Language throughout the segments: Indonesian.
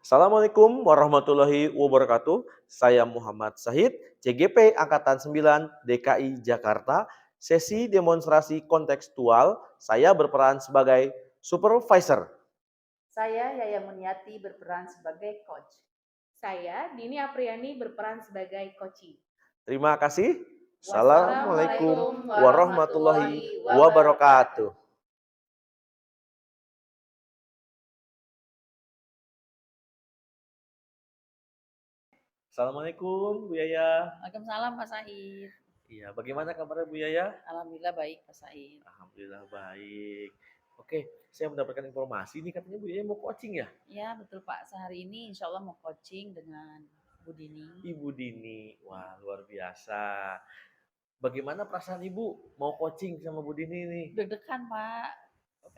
Assalamualaikum warahmatullahi wabarakatuh. Saya Muhammad Sahid, CGP Angkatan 9 DKI Jakarta. Sesi demonstrasi kontekstual, saya berperan sebagai supervisor. Saya Yaya Muniati berperan sebagai coach. Saya Dini Apriani berperan sebagai coaching. Terima kasih. Wassalamualaikum Assalamualaikum warahmatullahi warahmatullahi wabarakatuh. Assalamualaikum Bu Yaya. Waalaikumsalam Pak Said. Iya, bagaimana kabarnya Bu Yaya? Alhamdulillah baik Pak Said. Alhamdulillah baik. Oke, saya mendapatkan informasi nih katanya Bu Yaya mau coaching ya? Ya betul Pak, sehari ini insya Allah mau coaching dengan Bu Dini. Ibu Dini, wah luar biasa. Bagaimana perasaan Ibu mau coaching sama Bu Dini nih? Deg-degan Pak,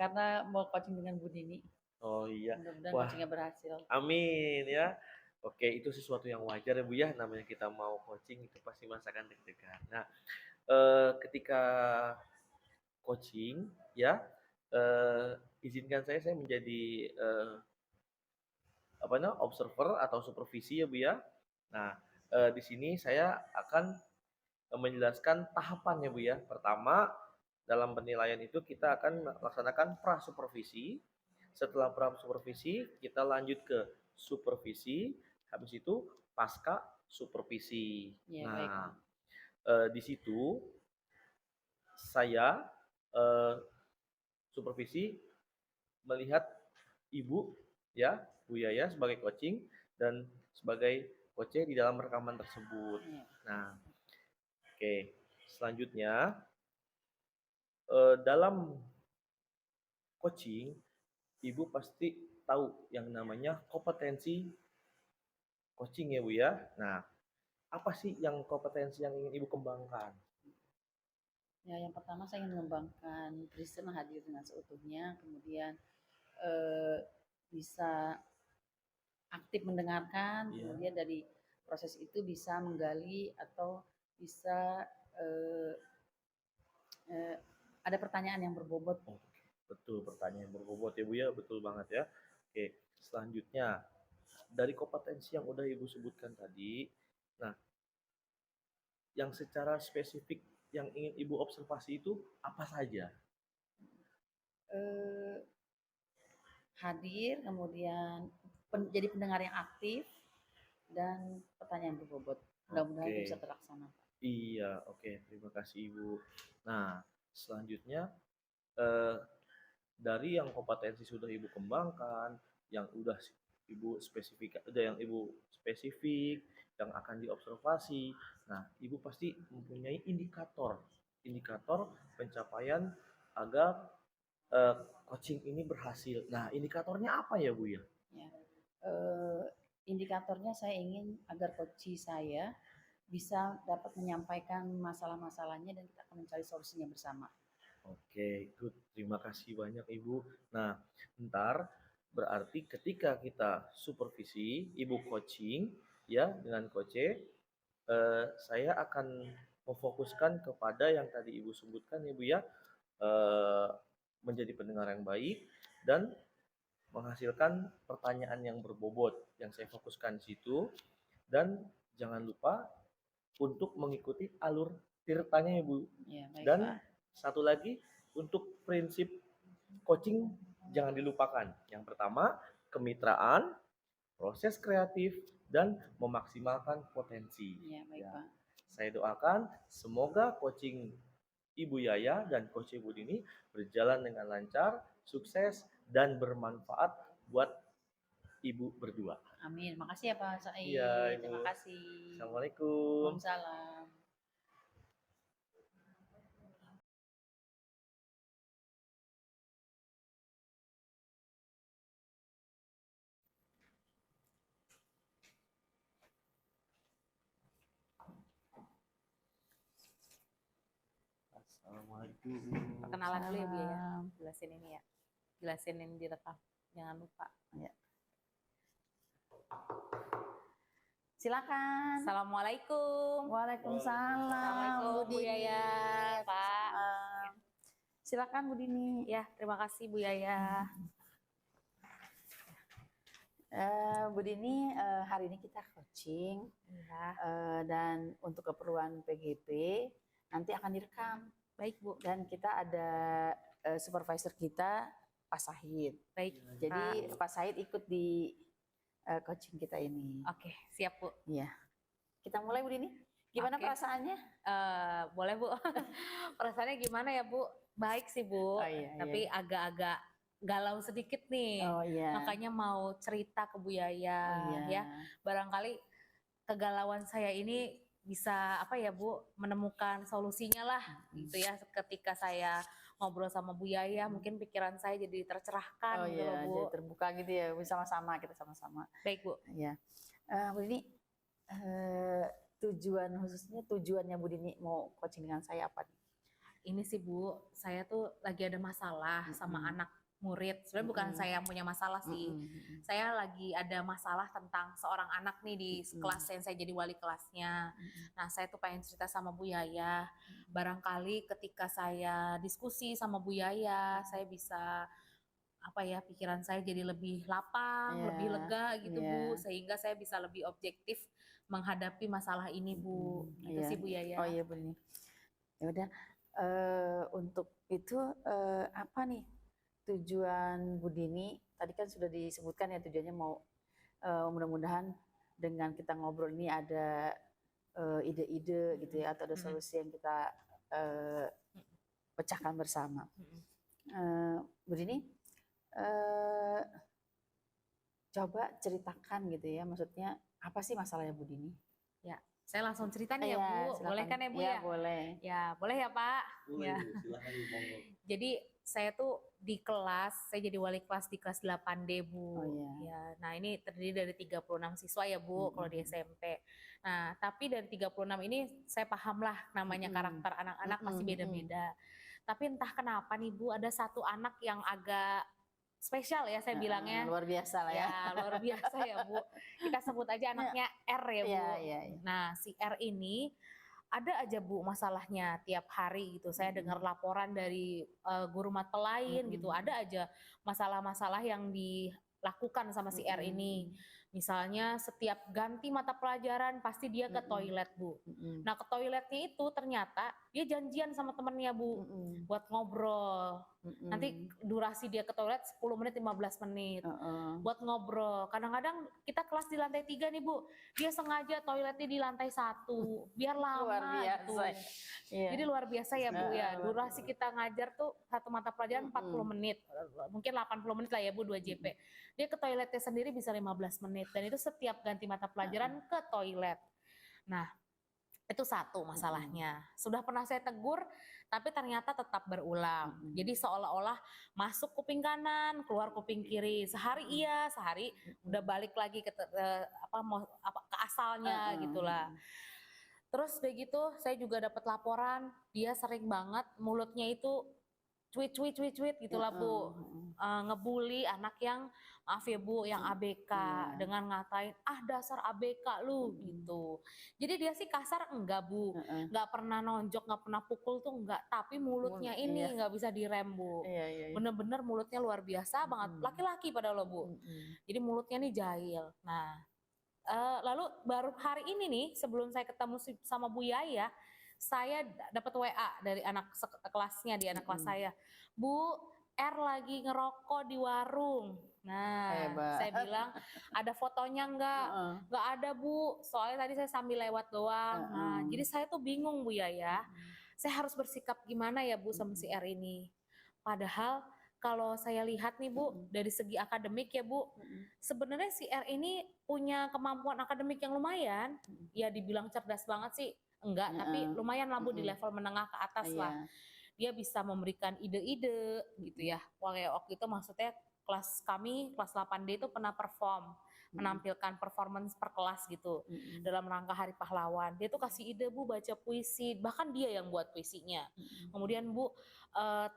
karena mau coaching dengan Bu Dini. Oh iya, Mudah-mudahan wah coachingnya berhasil. amin ya. Oke, itu sesuatu yang wajar ya Bu ya, namanya kita mau coaching itu pasti merasakan deg-degan. Nah, ketika coaching ya, izinkan saya menjadi observer atau supervisi ya Bu ya. Nah, di sini saya akan menjelaskan tahapannya Bu ya. Pertama, dalam penilaian itu kita akan melaksanakan pra-supervisi. Setelah pra-supervisi, kita lanjut ke supervisi, habis itu pasca supervisi. Ya, Nah, di situ saya supervisi melihat Ibu ya, Bu Yaya sebagai coaching dan sebagai coach di dalam rekaman tersebut. Ya. Nah, oke. Selanjutnya dalam coaching, Ibu pasti tahu yang namanya kompetensi coaching ya Bu ya. Nah, apa sih yang kompetensi yang ingin Ibu kembangkan? Ya, yang pertama saya ingin mengembangkan Kristen hadir dengan seutuhnya, kemudian bisa aktif mendengarkan, Iya. kemudian dari proses itu bisa menggali atau bisa ada pertanyaan yang berbobot. Oke, betul pertanyaan yang berbobot ya Bu ya, betul banget ya. Oke, selanjutnya dari kompetensi yang udah Ibu sebutkan tadi, nah yang secara spesifik yang ingin Ibu observasi itu apa saja? Hadir, kemudian jadi pendengar yang aktif, dan pertanyaan berbobot. Mudah-mudahan itu bisa terlaksana. Iya, oke. Terima kasih Ibu. Nah, selanjutnya dari yang kompetensi sudah Ibu kembangkan, yang udah Ibu spesifik, ada yang Ibu spesifik, yang akan diobservasi. Nah, Ibu pasti mempunyai indikator pencapaian agar coaching ini berhasil. Nah, indikatornya apa ya Bu ya? Indikatornya saya ingin agar coach saya bisa dapat menyampaikan masalah-masalahnya dan kita akan mencari solusinya bersama. Oke, good. Terima kasih banyak Ibu. Nah, ntar berarti ketika kita supervisi, Ibu coaching ya dengan coach, saya akan memfokuskan kepada yang tadi Ibu sebutkan Ibu ya, menjadi pendengar yang baik dan menghasilkan pertanyaan yang berbobot yang saya fokuskan di situ, dan jangan lupa untuk mengikuti alur tirtanya Ibu. Ya, baik, dan Pak. Satu lagi untuk prinsip coaching jangan dilupakan. Yang pertama, kemitraan, proses kreatif, dan memaksimalkan potensi. Ya, baik, Pak. Saya doakan semoga coaching Ibu Yaya dan Coach Ibu Dini berjalan dengan lancar, sukses, dan bermanfaat buat Ibu berdua. Amin. Makasih ya Pak Said. Iya, Ibu. Terima kasih. Assalamualaikum. Waalaikumsalam. Assalamualaikum. Perkenalan dulu ya Bu ya. Jelasin ini ya. Jelasin ini direkam. Jangan lupa. Ya. Silakan. Assalamualaikum. Waalaikumsalam. Bu Yaya, Pak. Silakan Bu Dini. Ya, terima kasih Bu Yaya. Bu Dini, hari ini kita coaching Iya, dan untuk keperluan PGP nanti akan direkam baik Bu. dan kita ada supervisor kita Pak Sahid. Baik. Jadi Pak Sahid ikut di coaching kita ini. Oke, siap Bu. Iya. Kita mulai Bu Dini. Gimana Oke. perasaannya? Boleh Bu. Perasaannya gimana ya Bu? Baik sih Bu, Oh iya. tapi agak-agak galau sedikit nih. Oh iya. Makanya mau cerita ke Bu Yaya Oh, iya. ya. Barangkali kegalauan saya ini bisa apa ya Bu, menemukan solusinya lah gitu ya. Ketika saya ngobrol sama Bu Yaya, mungkin pikiran saya jadi tercerahkan Oh gitu loh iya, Bu. jadi terbuka gitu ya, sama-sama kita sama-sama. Baik Bu. Iya. Bu Dini, tujuannya Bu Dini mau coaching dengan saya apa nih? Ini sih Bu, saya tuh lagi ada masalah sama anak murid. Sebenarnya bukan saya yang punya masalah sih. Saya lagi ada masalah tentang seorang anak nih di kelas yang saya jadi wali kelasnya. Nah, saya tuh pengen cerita sama Bu Yaya. Barangkali ketika saya diskusi sama Bu Yaya, saya bisa apa ya, pikiran saya jadi lebih lapang, Iya, lebih lega gitu iya. Bu, sehingga saya bisa lebih objektif menghadapi masalah ini Bu. Gitu Iya. sih Bu Yaya. Oh iya Bu Dini. Ya udah, untuk itu apa nih tujuan Bu Dini? Tadi kan sudah disebutkan ya tujuannya mau mudah-mudahan dengan kita ngobrol ini ada ide-ide gitu ya, atau ada solusi yang kita pecahkan bersama. Bu Dini, coba ceritakan gitu ya, maksudnya apa sih masalahnya Bu Dini? Saya langsung cerita nih ya Iya, Bu, silakan. boleh kan ya Bu Iya, ya? boleh. Ya boleh ya Pak. Boleh, Ya. Bu, silakan Bu, monggo. Jadi saya tuh di kelas, saya jadi wali kelas di kelas 8D Bu. Oh, iya. Ya, nah ini terdiri dari 36 siswa ya Bu kalau di SMP. Nah tapi dari 36 ini saya paham lah namanya karakter anak-anak pasti beda-beda. Tapi entah kenapa nih Bu, ada satu anak yang agak spesial ya saya bilangnya. Luar biasa lah ya. Ya luar biasa ya Bu. Kita sebut aja anaknya R ya Bu. Iya. Nah si R ini ada aja Bu masalahnya tiap hari gitu. Saya dengar laporan dari guru mata lain gitu. Ada aja masalah-masalah yang dilakukan sama si R ini. Misalnya setiap ganti mata pelajaran pasti dia ke toilet Bu. Nah ke toiletnya itu ternyata dia janjian sama temennya Bu buat ngobrol. Nanti durasi dia ke toilet 10 menit 15 menit buat ngobrol. Kadang-kadang kita kelas di lantai 3 nih Bu, dia sengaja toiletnya di lantai 1 biar lama. Luar biasa. Gitu. Iya. Jadi luar biasa ya Bu ya. Durasi kita ngajar tuh satu mata pelajaran 40 menit. Mungkin 80 menit lah ya Bu 2 JP. Dia ke toiletnya sendiri bisa 15 menit dan itu setiap ganti mata pelajaran ke toilet. Nah, itu satu masalahnya. Sudah pernah saya tegur, tapi ternyata tetap berulang. Jadi seolah-olah masuk kuping kanan, keluar kuping kiri. Sehari iya, sehari udah balik lagi ke ke asalnya gitulah. Terus begitu saya juga dapat laporan dia sering banget mulutnya itu cuit gitulah Bu. Ngebully anak yang maaf ya Bu yang ABK dengan ngatain dasar ABK lu gitu. Jadi dia sih kasar enggak Bu, nggak pernah nonjok, nggak pernah pukul tuh enggak, tapi mulutnya ini nggak bisa direm Bu. Iya. Bener-bener mulutnya luar biasa banget, laki-laki padahal lo Bu. Jadi mulutnya nih jahil. Nah lalu baru hari ini nih sebelum saya ketemu sama Bu Yaya, saya dapat WA dari anak kelasnya, di anak kelas saya. Bu, R lagi ngerokok di warung. Nah, Hebat. saya bilang ada fotonya enggak? Enggak ada Bu, soalnya tadi saya sambil lewat doang. Nah, jadi saya tuh bingung Bu Yaya. Saya harus bersikap gimana ya Bu sama si R ini? Padahal kalau saya lihat nih Bu, dari segi akademik ya Bu, sebenarnya si R ini punya kemampuan akademik yang lumayan. Ya dibilang cerdas banget sih, enggak, tapi lumayan lah Bu di level menengah ke atas lah. Dia bisa memberikan ide-ide gitu ya. Waktu itu maksudnya kelas kami, kelas 8D itu pernah menampilkan performance per kelas gitu dalam rangka Hari Pahlawan. Dia tuh kasih ide Bu baca puisi, bahkan dia yang buat puisinya. Kemudian Bu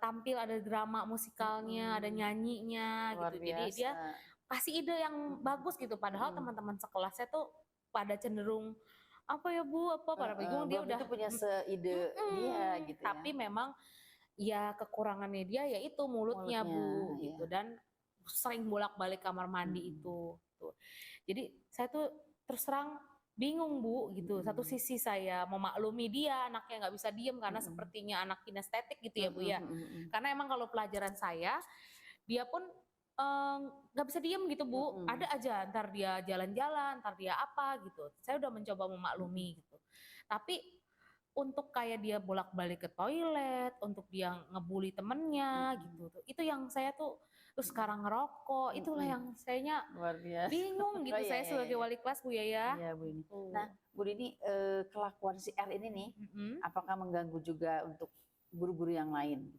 tampil ada drama musikalnya, ada nyanyinya Luar gitu. biasa. Jadi dia kasih ide yang bagus gitu. Padahal teman-teman sekelasnya tuh pada cenderung apa ya Bu, pada bingung. Dia udah itu punya seide dia gitu ya. Tapi memang ya kekurangannya dia yaitu mulutnya Bu Iya. gitu, dan sering bolak-balik kamar mandi itu. gitu. Jadi saya tuh terus terang bingung Bu gitu. Satu sisi saya memaklumi dia anaknya nggak bisa diem karena sepertinya anak kinestetik gitu ya Bu ya. Karena emang kalau pelajaran saya dia pun nggak bisa diem gitu Bu. Ada aja ntar dia jalan-jalan, ntar dia apa gitu. Saya udah mencoba memaklumi gitu. Tapi untuk kayak dia bolak-balik ke toilet, untuk dia ngebully temennya gitu. Itu yang saya tuh terus sekarang ngerokok, itulah yang sayanya Luar biasa. bingung gitu Oh, iya, saya iya, sebagai iya. wali kelas Bu ya. Iya Bu Dini. Tuh. Nah Bu Dini, kelakuan si R ini nih, apakah mengganggu juga untuk guru-guru yang lain?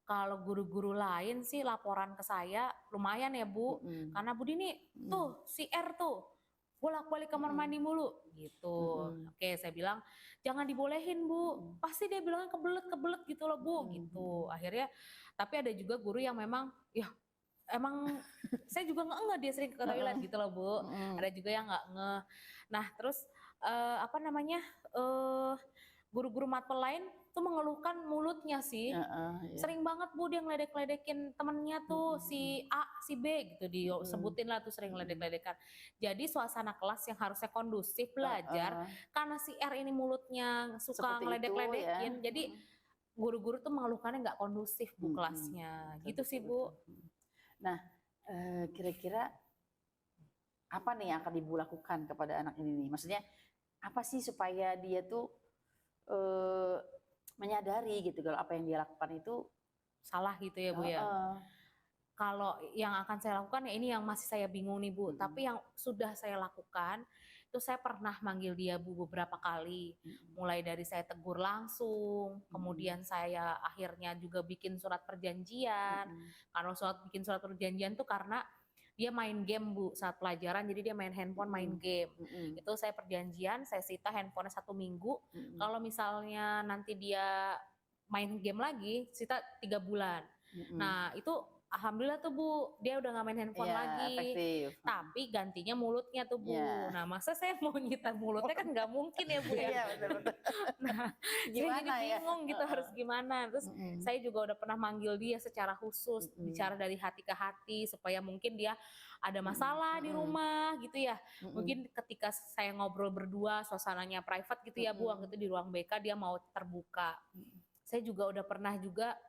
Kalau guru-guru lain sih laporan ke saya lumayan ya Bu, karena Bu Dini tuh si R tuh bolak-balik kamar mandi mulu gitu. Oke, saya bilang jangan dibolehin Bu, pasti dia bilangnya kebelet gitu loh Bu gitu. Akhirnya tapi ada juga guru yang memang ya emang saya juga nggak dia sering ke toilet gitu loh Bu. Ada juga yang nggak ngeh. Nah terus apa namanya guru-guru matkul lain tuh mengeluhkan mulutnya sih. Iya. Sering banget Bu dia ngeledek-ledekin temennya tuh si A, si B gitu disebutin lah tuh sering ngeledek-ledekan. Jadi suasana kelas yang harusnya kondusif belajar karena si R ini mulutnya suka Seperti itu ngeledek-ledekin. ya. Jadi guru-guru tuh mengeluhkannya nggak kondusif Bu kelasnya. Gitu sih Bu. Nah, kira-kira apa nih yang akan Ibu lakukan kepada anak ini nih? Maksudnya apa sih supaya dia tuh menyadari gitu kalau apa yang dia lakukan itu Salah gitu ya Bu ya. Kalau yang akan saya lakukan ya ini yang masih saya bingung nih Bu. Tapi yang sudah saya lakukan itu saya pernah manggil dia Bu beberapa kali. Mulai dari saya tegur langsung, kemudian saya akhirnya juga bikin surat perjanjian. Kalau bikin surat perjanjian tuh karena dia main game Bu saat pelajaran, jadi dia main handphone, main game. Itu saya perjanjian, saya sita handphonenya 1 minggu. Kalau misalnya nanti dia main game lagi, sita 3 bulan. Nah itu alhamdulillah tuh Bu, dia udah gak main handphone lagi. Efektif. Tapi gantinya mulutnya tuh Bu. Ya. Nah masa saya mau nyita mulutnya kan gak mungkin ya Bu ya. Iya betul-betul. Nah saya jadi bingung gitu harus gimana. Terus saya juga udah pernah manggil dia secara khusus, bicara dari hati ke hati supaya mungkin dia ada masalah di rumah gitu ya. Mungkin ketika saya ngobrol berdua, suasananya private gitu ya Bu, gitu di ruang BK dia mau terbuka. Saya juga udah pernah juga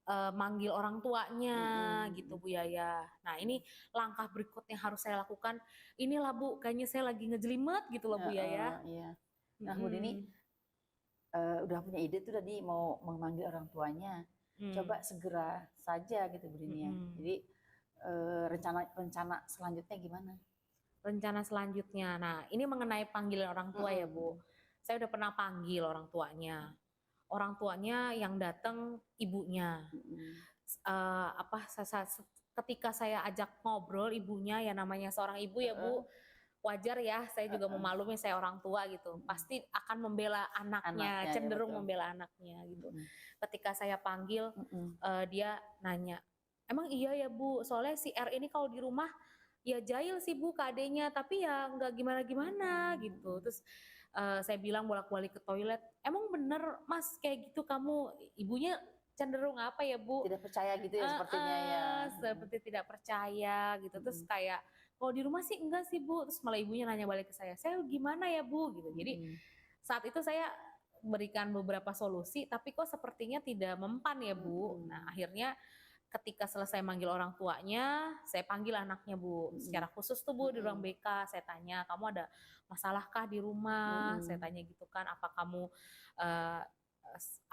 manggil orang tuanya gitu Bu Yaya. Nah ini langkah berikutnya harus saya lakukan. Inilah Bu, kayaknya saya lagi ngejelimet gitu loh Bu Yaya. Iya. Nah Bu Dini udah punya ide tuh tadi mau memanggil orang tuanya. Coba segera saja gitu Bu Dini ya. Jadi rencana selanjutnya gimana? Rencana selanjutnya. Nah ini mengenai panggilan orang tua ya Bu. Saya udah pernah panggil orang tuanya. Orang tuanya yang datang ibunya. Ketika saya ajak ngobrol ibunya, ya namanya seorang ibu ya Bu, wajar ya, saya juga memaklumi saya orang tua gitu, pasti akan membela anaknya, cenderung membela anaknya gitu. Ketika saya panggil, dia nanya, emang iya ya Bu, soalnya si R ini kalau di rumah ya jahil sih Bu ke adenya, tapi ya nggak gimana-gimana gitu. Terus saya bilang bolak-balik ke toilet, emang bener Mas kayak gitu kamu? Ibunya cenderung apa ya Bu? Tidak percaya gitu ya sepertinya ya. Seperti tidak percaya gitu. Terus kayak kalau di rumah sih enggak sih Bu. Terus malah ibunya nanya balik ke saya gimana ya Bu gitu. Jadi saat itu saya berikan beberapa solusi, tapi kok sepertinya tidak mempan ya Bu. Nah akhirnya ketika selesai manggil orang tuanya, saya panggil anaknya Bu, secara khusus tuh Bu di ruang BK, saya tanya, kamu ada masalahkah di rumah? Saya tanya gitu kan, apa kamu,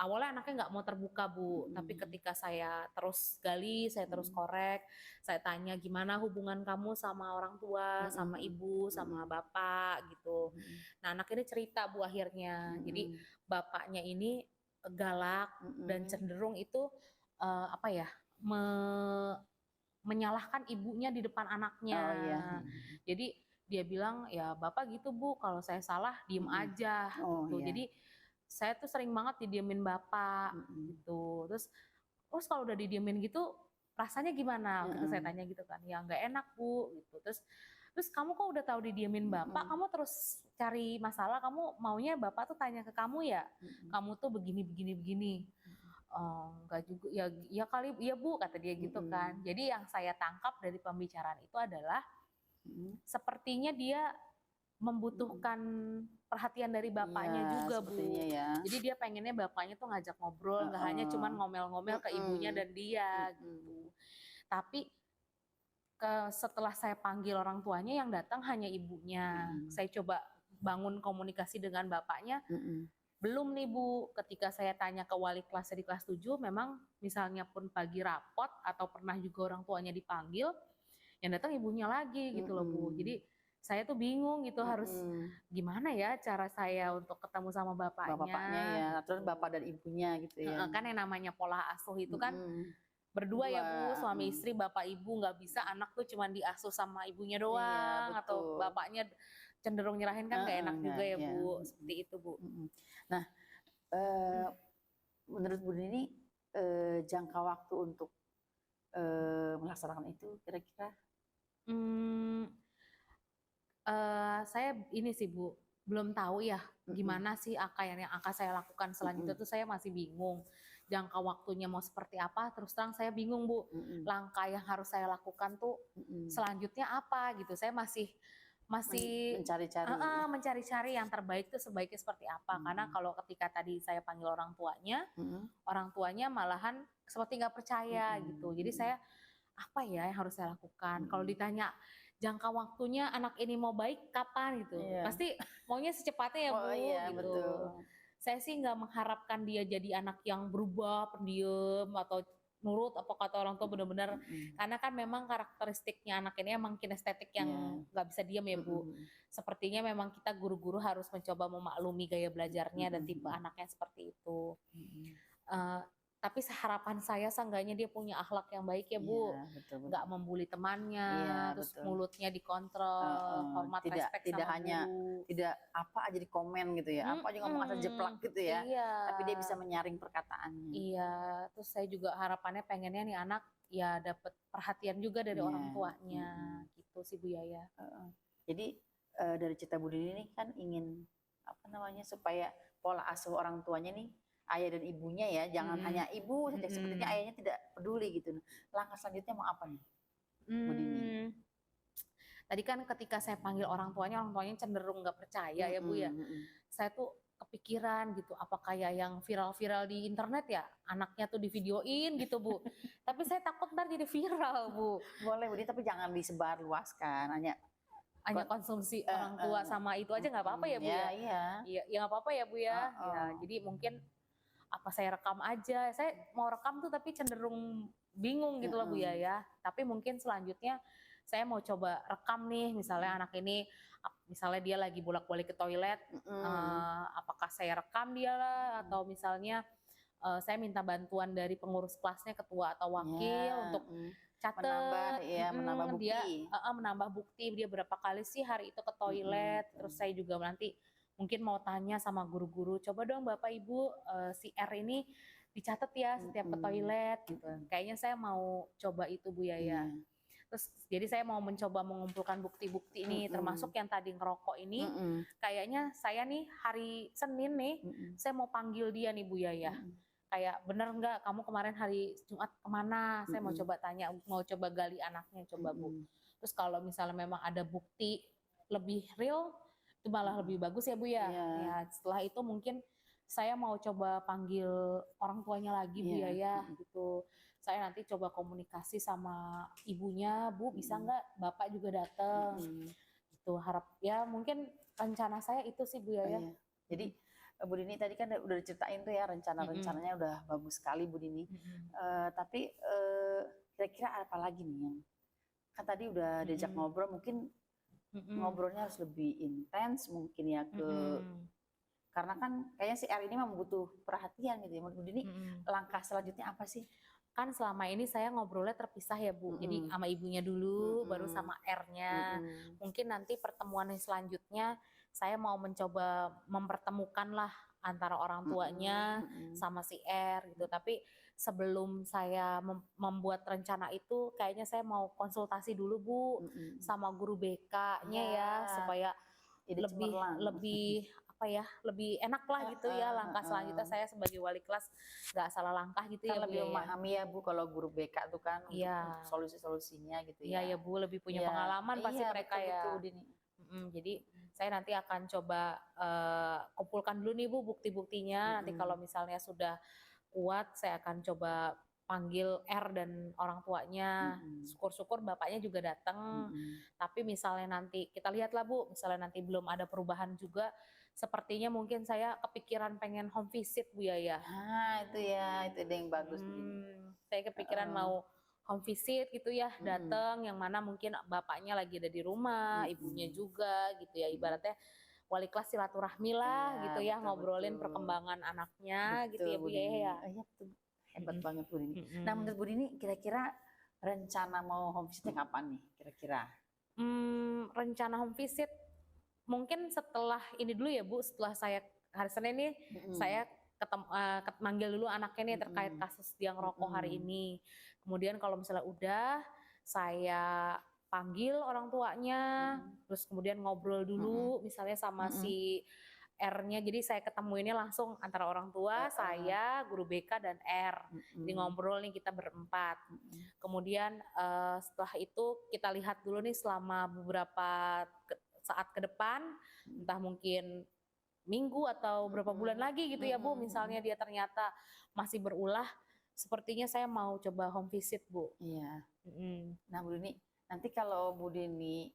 awalnya anaknya nggak mau terbuka Bu, tapi ketika saya terus gali, saya terus korek, saya tanya gimana hubungan kamu sama orang tua, sama ibu, sama bapak gitu. Nah anak ini cerita Bu akhirnya, jadi bapaknya ini galak dan cenderung itu menyalahkan ibunya di depan anaknya. Jadi dia bilang ya bapak gitu Bu, kalau saya salah diem aja gitu. Jadi saya tuh sering banget didiemin bapak gitu. Terus kalau udah didiemin gitu rasanya gimana? Gitu saya tanya gitu kan. Ya nggak enak Bu gitu. Terus kamu kok udah tahu didiemin bapak, kamu terus cari masalah, kamu maunya bapak tuh tanya ke kamu ya, kamu tuh begini. Enggak juga, ya kali, ya Bu, kata dia gitu kan. Jadi yang saya tangkap dari pembicaraan itu adalah sepertinya dia membutuhkan perhatian dari bapaknya Iya, juga, sepertinya Bu. ya. Jadi dia pengennya bapaknya tuh ngajak ngobrol, nggak hanya cuman Heeh. ngomel-ngomel ke ibunya dan dia gitu. Tapi setelah saya panggil orang tuanya, yang datang hanya ibunya. Saya coba bangun komunikasi dengan bapaknya, belum nih Bu. Ketika saya tanya ke wali kelas di kelas 7, memang misalnya pun pagi rapot atau pernah juga orang tuanya dipanggil, yang datang ibunya lagi gitu loh Bu. Jadi saya tuh bingung gitu, harus gimana ya cara saya untuk ketemu sama bapaknya. Bapaknya ya, terus gitu. bapak dan ibunya gitu ya. Kan yang namanya pola asuh itu kan berdua ya Bu, suami istri, bapak ibu, nggak bisa anak tuh cuma diasuh sama ibunya Iya, doang atau betul. bapaknya cenderung nyerahin, kan nggak enak juga ya Iya. Bu, seperti itu Bu. Nah, menurut Bu Dini jangka waktu untuk melaksanakan itu kira-kira? Saya ini sih Bu, belum tahu ya gimana sih yang akan saya lakukan selanjutnya tuh, saya masih bingung. Jangka waktunya mau seperti apa, terus terang saya bingung Bu. Langkah yang harus saya lakukan tuh selanjutnya apa gitu. Saya masih mencari-cari yang terbaik tuh sebaiknya seperti apa. Karena kalau ketika tadi saya panggil orang tuanya malahan seperti nggak percaya gitu. Jadi saya, apa ya yang harus saya lakukan? Kalau ditanya jangka waktunya anak ini mau baik kapan gitu, pasti maunya secepatnya ya Bu, iya, gitu. Betul. Saya sih nggak mengharapkan dia jadi anak yang berubah, pendiam atau nurut apa kata orang tua benar-benar, karena kan memang karakteristiknya anak ini emang kinestetik yang nggak bisa diam ya Bu. Sepertinya memang kita guru-guru harus mencoba memaklumi gaya belajarnya dan tipe anaknya seperti itu. Tapi harapan saya seenggaknya dia punya akhlak yang baik ya Bu, nggak membuli temannya, terus mulutnya dikontrol, hormat, respek tidak sama hanya guru. tidak apa aja di komen gitu ya, apa aja ngomong asal jeplak gitu ya, tapi dia bisa menyaring perkataannya. Iya, terus saya juga harapannya pengennya nih anak ya dapat perhatian juga dari orang tuanya, gitu sih Bu Yaya. Jadi dari cerita Bu Dini ini kan ingin supaya pola asuh orang tuanya nih, ayah dan ibunya ya, jangan hanya ibu saja, sepertinya ayahnya tidak peduli gitu. Langkah selanjutnya mau apa nih Bu Dini? Tadi kan ketika saya panggil orang tuanya cenderung nggak percaya ya Bu ya. Saya tuh kepikiran gitu, apa kayak yang viral-viral di internet ya, anaknya tuh divideoin gitu Bu. Tapi saya takut ntar jadi viral Bu. Boleh Bu Dini, tapi jangan disebar luaskan, hanya konsumsi orang tua sama itu aja nggak apa-apa ya Bu ya. Iya, ya nggak apa-apa ya Bu ya. Ya, jadi mungkin apa saya rekam aja. Saya mau rekam tuh tapi cenderung bingung gitu loh Bu ya. Tapi mungkin selanjutnya saya mau coba rekam nih, misalnya anak ini, misalnya dia lagi bolak-balik ke toilet, apakah saya rekam dia lah, atau misalnya saya minta bantuan dari pengurus kelasnya, ketua atau wakil untuk catat, menambah bukti. Dia menambah bukti dia berapa kali sih hari itu ke toilet. Terus saya juga nanti mungkin mau tanya sama guru-guru, coba dong Bapak Ibu si R ini dicatat ya setiap ke toilet gitu. Kayaknya saya mau coba itu Bu Yaya. Terus jadi saya mau mencoba mengumpulkan bukti-bukti ini, termasuk yang tadi ngerokok ini. Kayaknya saya nih hari Senin nih, saya mau panggil dia nih Bu Yaya. Kayak bener nggak kamu kemarin hari Jumat kemana? Saya mau coba tanya, mau coba gali anaknya, coba Bu. Terus kalau misalnya memang ada bukti lebih real, itu malah lebih bagus ya Bu ya. Ya setelah itu mungkin saya mau coba panggil orang tuanya lagi Bu Yaya gitu. Saya nanti coba komunikasi sama ibunya, Bu bisa nggak Bapak juga datang, gitu. Harap ya mungkin rencana saya itu sih Bu Yaya. Jadi Bu Dini tadi kan udah diceritain tuh ya rencana-rencananya udah bagus sekali Bu Dini. Tapi kira-kira apa lagi nih yang kan tadi udah diajak ngobrol, mungkin ngobrolnya harus lebih intens mungkin ya karena kan kayaknya si R ini memang butuh perhatian gitu ya. Bu Dini langkah selanjutnya apa sih? Kan selama ini saya ngobrolnya terpisah ya Bu, jadi sama ibunya dulu, baru sama R-nya. Mungkin nanti pertemuan selanjutnya saya mau mencoba mempertemukan lah antara orang tuanya sama si R gitu. Tapi sebelum saya membuat rencana itu, kayaknya saya mau konsultasi dulu Bu sama guru BK-nya ya, supaya lebih apa ya, lebih enak lah gitu ya langkah selanjutnya saya sebagai wali kelas nggak salah langkah gitu Kan ya Bu lebih ya. memahami ya Bu kalau guru BK tuh kan untuk Iya, solusi-solusinya gitu iya ya. ya Bu, lebih punya Iya, pengalaman pasti iya mereka betul betul ya. Bu Dini. Jadi saya nanti akan coba kumpulkan dulu nih Bu bukti-buktinya. Nanti kalau misalnya sudah kuat, saya akan coba panggil R dan orang tuanya. Syukur-syukur bapaknya juga datang. Tapi misalnya nanti kita lihatlah Bu, misalnya nanti belum ada perubahan juga, sepertinya mungkin saya kepikiran pengen home visit Bu ya. Ah itu ya, itu ide yang bagus Bu Dini. Saya kepikiran mau home visit gitu ya, datang yang mana mungkin bapaknya lagi ada di rumah, ibunya juga gitu ya, ibaratnya wali kelas silaturahmi lah Iya, gitu ya, betul, ngobrolin betul. perkembangan anaknya gitu Betul ya Bu ya. Dini. Iya betul. Hebat banget Bu Dini. Nah Mm-mm. menurut Bu Dini kira-kira rencana mau home visitnya kapan nih kira-kira? Rencana home visit mungkin setelah ini dulu ya Bu, setelah saya hari Senin nih saya manggil dulu anaknya nih terkait kasus dia ngerokok hari ini. Kemudian kalau misalnya udah, saya panggil orang tuanya, terus kemudian ngobrol dulu misalnya sama si R-nya. Jadi saya ketemuinnya langsung antara orang tua, saya, guru BK dan R. Jadi ngobrol nih kita berempat. Kemudian setelah itu kita lihat dulu nih selama beberapa saat ke depan, entah mungkin minggu atau berapa bulan lagi gitu ya Bu, misalnya dia ternyata masih berulah, sepertinya saya mau coba home visit Bu. Iya. Nah Bu Dini, nanti kalau Bu Dini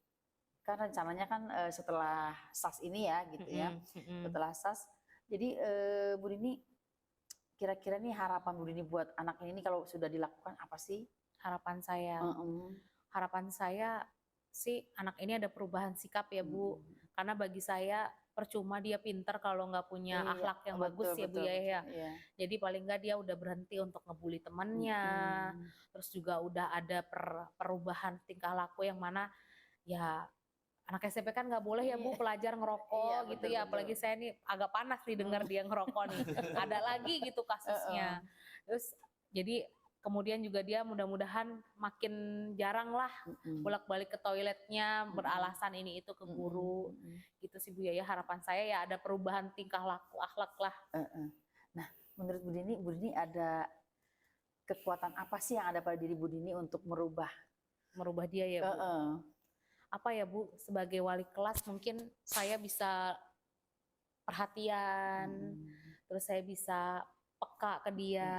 kan rencananya kan setelah SAS ini ya gitu ya, setelah SAS, jadi Bu Dini kira-kira nih harapan Bu Dini buat anak ini kalau sudah dilakukan apa sih? Harapan saya sih anak ini ada perubahan sikap ya Bu, karena bagi saya percuma dia pinter kalau nggak punya akhlak yang bagus ya Bu ya. Jadi paling nggak dia udah berhenti untuk ngebully temannya, terus juga udah ada perubahan tingkah laku yang mana ya anak SMP kan nggak boleh ya Bu pelajar ngerokok gitu ya, apalagi saya nih agak panas nih dengar dia ngerokok nih, ada lagi gitu kasusnya. Terus jadi kemudian juga dia mudah-mudahan makin jarang lah bolak-balik ke toiletnya beralasan ini itu ke guru. Gitu sih Bu ya, harapan saya ya ada perubahan tingkah laku akhlak lah. Nah menurut Bu Dini ada kekuatan apa sih yang ada pada diri Bu Dini untuk merubah dia ya Bu? Apa ya Bu, sebagai wali kelas mungkin saya bisa perhatian, terus saya bisa peka ke dia,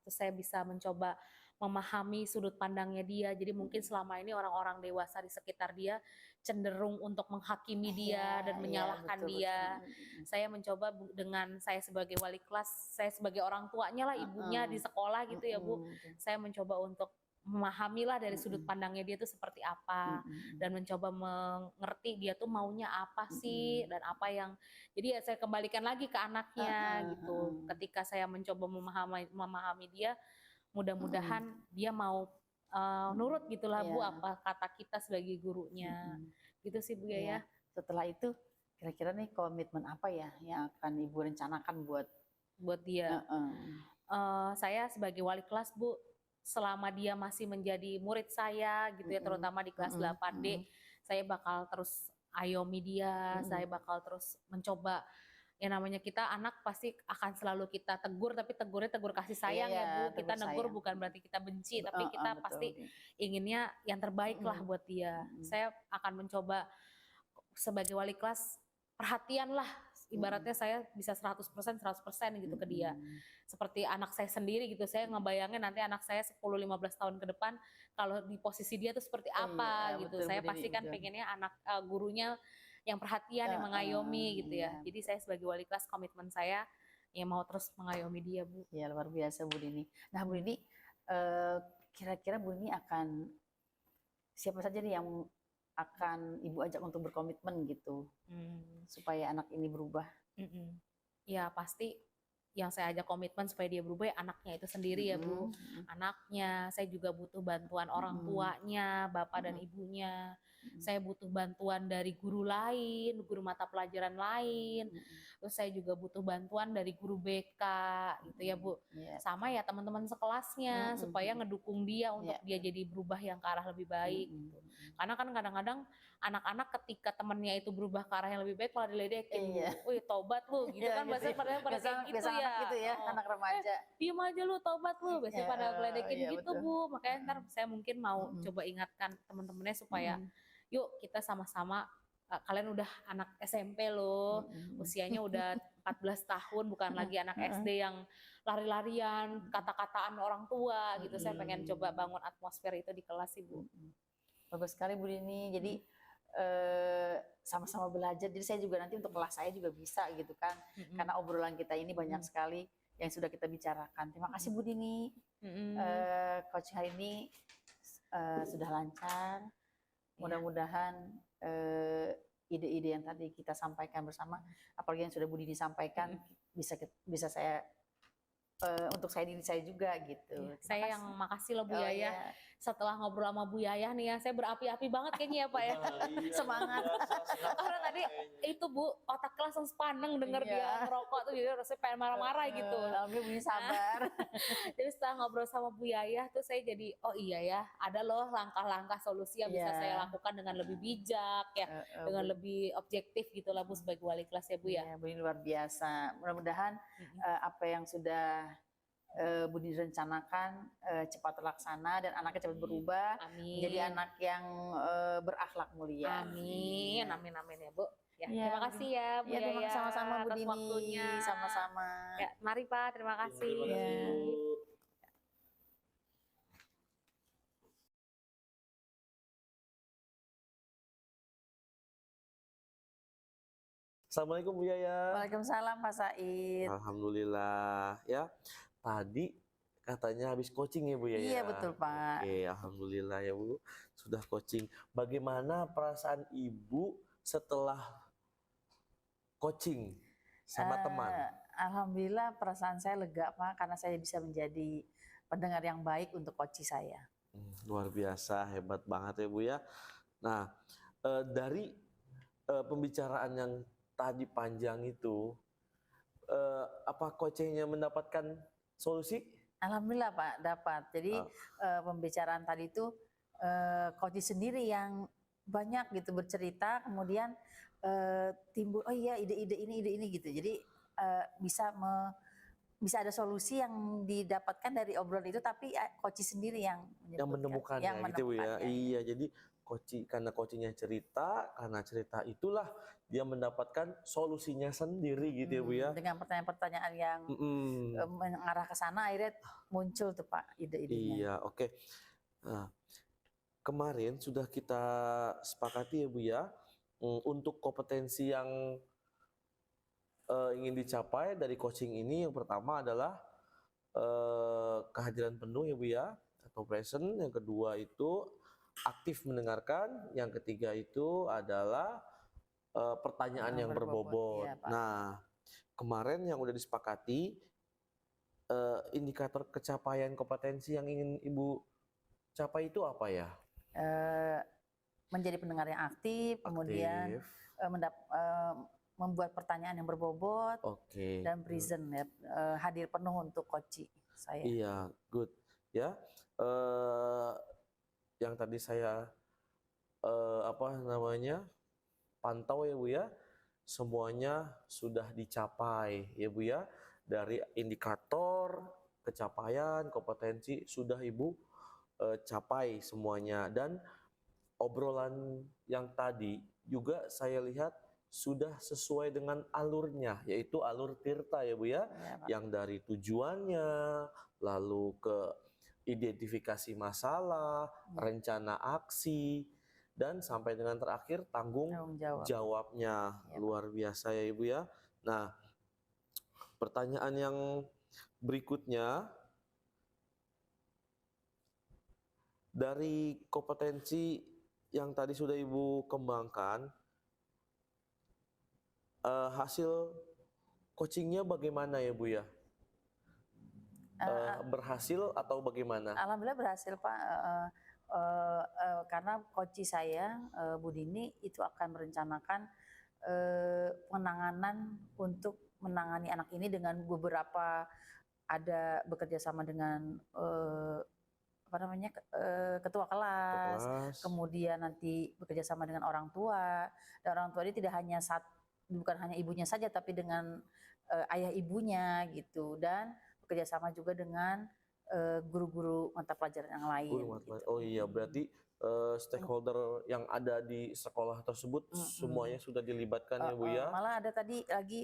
terus saya bisa mencoba memahami sudut pandangnya dia. Jadi mungkin selama ini orang-orang dewasa di sekitar dia cenderung untuk menghakimi dia dan menyalahkan dia. Saya mencoba dengan saya sebagai wali kelas, saya sebagai orang tuanya lah, ibunya di sekolah gitu ya Bu. Saya mencoba untuk memahamilah dari sudut pandangnya dia tuh seperti apa, dan mencoba mengerti dia tuh maunya apa sih dan apa yang, jadi ya saya kembalikan lagi ke anaknya gitu. Ketika saya mencoba memahami dia, mudah-mudahan dia mau nurut gitulah Bu apa kata kita sebagai gurunya. Gitu sih Bu ya. Setelah itu kira-kira nih komitmen apa ya yang akan Ibu rencanakan buat dia? Saya sebagai wali kelas Bu, selama dia masih menjadi murid saya gitu ya, terutama di kelas 8D, saya bakal terus ayomi dia, saya bakal terus mencoba, ya namanya kita anak pasti akan selalu kita tegur, tapi tegurnya tegur kasih sayang ya Bu. Kita negur bukan berarti kita benci, tapi kita pasti inginnya yang terbaik lah buat dia. Saya akan mencoba sebagai wali kelas perhatian lah, ibaratnya saya bisa 100% gitu ke dia. Seperti anak saya sendiri gitu, saya ngebayangin nanti anak saya 10-15 tahun ke depan kalau di posisi dia tuh seperti apa gitu. Saya pasti kan pengennya anak gurunya yang perhatian, yang mengayomi gitu ya. Jadi saya sebagai wali kelas komitmen saya ya mau terus mengayomi dia Bu. Ya luar biasa Bu Dini. Nah Bu Dini, kira-kira Bu Dini akan siapa saja nih yang akan Ibu ajak untuk berkomitmen gitu supaya anak ini berubah? Ya pasti yang saya ajak komitmen supaya dia berubah ya anaknya itu sendiri ya Bu. Anaknya, saya juga butuh bantuan orang tuanya, bapak dan ibunya. saya butuh bantuan dari guru lain, guru mata pelajaran lain, terus saya juga butuh bantuan dari guru BK gitu ya Bu. Iya. Sama ya teman-teman sekelasnya supaya ngedukung dia untuk dia jadi berubah yang ke arah lebih baik gitu. Karena kan kadang-kadang anak-anak ketika temennya itu berubah ke arah yang lebih baik malah diledekin Bu. Wih tobat lu gitu kan Iya, biasanya pada kayak gitu biasa ya. anak gitu ya, anak remaja. Diem aja lu tobat lu biasanya pada ngeledekin Iya, gitu betul. Bu. Makanya ntar saya mungkin mau coba ingatkan teman-temannya supaya yuk kita sama-sama kalian udah anak SMP loh, usianya udah 14 tahun bukan lagi anak SD yang lari-larian, kata-kataan orang tua gitu. Saya pengen coba bangun atmosfer itu di kelas sih Bu. Bagus sekali Bu Dini. Jadi sama-sama belajar. Jadi saya juga nanti untuk kelas saya juga bisa gitu kan. Karena obrolan kita ini banyak sekali yang sudah kita bicarakan. Terima kasih Bu Dini. Coaching hari ini sudah lancar. Mudah-mudahan ide-ide yang tadi kita sampaikan bersama, apalagi yang sudah Bu Dini sampaikan, bisa saya untuk diri saya juga gitu. Saya yang makasih loh Bu Yaya. Setelah ngobrol sama Bu Yaya nih ya, saya berapi-api banget kayaknya ya Pak ya. Semangat. Karena tadi itu Bu, otak kelas langsung sepaneng denger dia ngerokok tuh, jadi rasanya pengen marah-marah gitu. Alhamdulillah Bu Dini sabar. Jadi setelah ngobrol sama Bu Yaya tuh saya jadi, oh iya ya, ada loh langkah-langkah solusi yang bisa saya lakukan dengan lebih bijak ya, dengan lebih objektif gitu lah Bu sebagai wali kelas ya Bu ya. Bu Dini luar biasa. Mudah-mudahan apa yang sudah Bu Dini rencanakan cepat terlaksana dan anaknya cepat berubah menjadi anak yang berakhlak mulia. Amin, amin, amin ya Bu. Ya, Ya, terima kasih ya Bu ya, Yaya sama-sama Bu atas Dini. waktunya. Sama-sama. Ya, mari Pak, terima kasih. Terima kasih Bu. Assalamualaikum Bu Yaya. Waalaikumsalam Pak Said. Alhamdulillah ya. Tadi katanya habis coaching ya Bu Yaya. Iya betul Pak. Oke, alhamdulillah ya Bu, sudah coaching. Bagaimana perasaan Ibu setelah coaching sama teman? Alhamdulillah perasaan saya lega Pak, karena saya bisa menjadi pendengar yang baik untuk coach saya. Luar biasa, hebat banget ya Bu ya. Nah, dari pembicaraan yang tadi panjang itu, apa coachingnya mendapatkan solusi? Alhamdulillah Pak, dapat. Jadi pembicaraan tadi itu coach sendiri yang banyak gitu bercerita, kemudian timbul oh iya ide ini gitu. Jadi bisa ada solusi yang didapatkan dari obrolan itu, tapi coach sendiri yang menemukannya gitu Bu ya. Iya, jadi karena coachingnya cerita, karena cerita itulah dia mendapatkan solusinya sendiri gitu ya Bu ya. Dengan pertanyaan-pertanyaan yang mengarah ke sana, akhirnya muncul tuh Pak ide-idenya. Iya, oke. Nah, kemarin sudah kita sepakati ya Bu ya, untuk kompetensi yang ingin dicapai dari coaching ini, yang pertama adalah kehadiran penuh ya Bu ya, atau present. Yang kedua itu aktif mendengarkan. Yang ketiga itu adalah pertanyaan yang berbobot. Ya, Pak. Nah, kemarin yang udah disepakati, indikator kecapaian kompetensi yang ingin Ibu capai itu apa ya? Menjadi pendengar yang aktif, kemudian membuat pertanyaan yang berbobot, dan present ya, hadir penuh untuk coach saya. Iya, good ya. Yang tadi saya pantau ya Bu ya, semuanya sudah dicapai ya Bu ya, dari indikator kecapaian kompetensi sudah Ibu capai semuanya, dan obrolan yang tadi juga saya lihat sudah sesuai dengan alurnya, yaitu alur Tirta ya Bu ya, yang dari tujuannya, lalu ke identifikasi masalah, rencana aksi, dan sampai dengan terakhir tanggung jawabnya. Luar biasa ya Ibu ya. Nah, pertanyaan yang berikutnya, dari kompetensi yang tadi sudah Ibu kembangkan, hasil coachingnya bagaimana ya Bu ya? Berhasil atau bagaimana? Alhamdulillah berhasil Pak. karena coach saya Bu Dini itu akan merencanakan penanganan untuk menangani anak ini dengan beberapa ada bekerja sama dengan apa namanya ketua kelas, kelas. kemudian nanti bekerja sama dengan orang tua. Dan orang tua ini tidak hanya bukan hanya ibunya saja, tapi dengan ayah ibunya gitu, dan bekerja sama juga dengan guru-guru mata pelajaran yang lain. Guru mata Gitu. pelajaran. Oh iya, berarti stakeholder yang ada di sekolah tersebut semuanya sudah dilibatkan ya Bu ya? Malah ada tadi lagi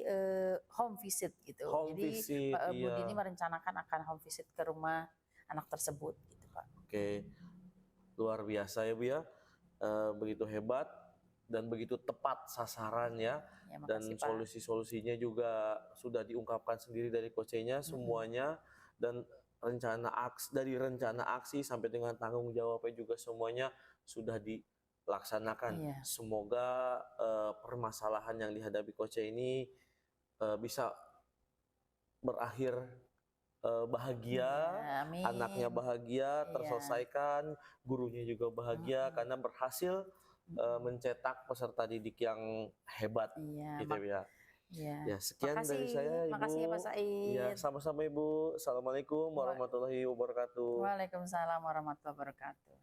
home visit gitu. Home Jadi visit, Bu iya. Dini merencanakan akan home visit ke rumah anak tersebut gitu Pak. Oke, luar biasa ya Bu ya. Begitu hebat dan begitu tepat sasaran ya. Ya, Dan makasih Pak. solusi-solusinya juga sudah diungkapkan sendiri dari coachnya semuanya, dan dari rencana aksi sampai dengan tanggung jawabnya juga semuanya sudah dilaksanakan. Iya. Semoga permasalahan yang dihadapi coach ini bisa berakhir bahagia, Iya, amin. anaknya bahagia, terselesaikan, gurunya juga bahagia karena berhasil mencetak peserta didik yang hebat. Iya, Gitu ya. iya. Ya, sekian dari saya, Ibu. Makasih ya Pak Said. Ya, sama-sama Ibu. Assalamualaikum warahmatullahi wabarakatuh. Waalaikumsalam warahmatullahi wabarakatuh.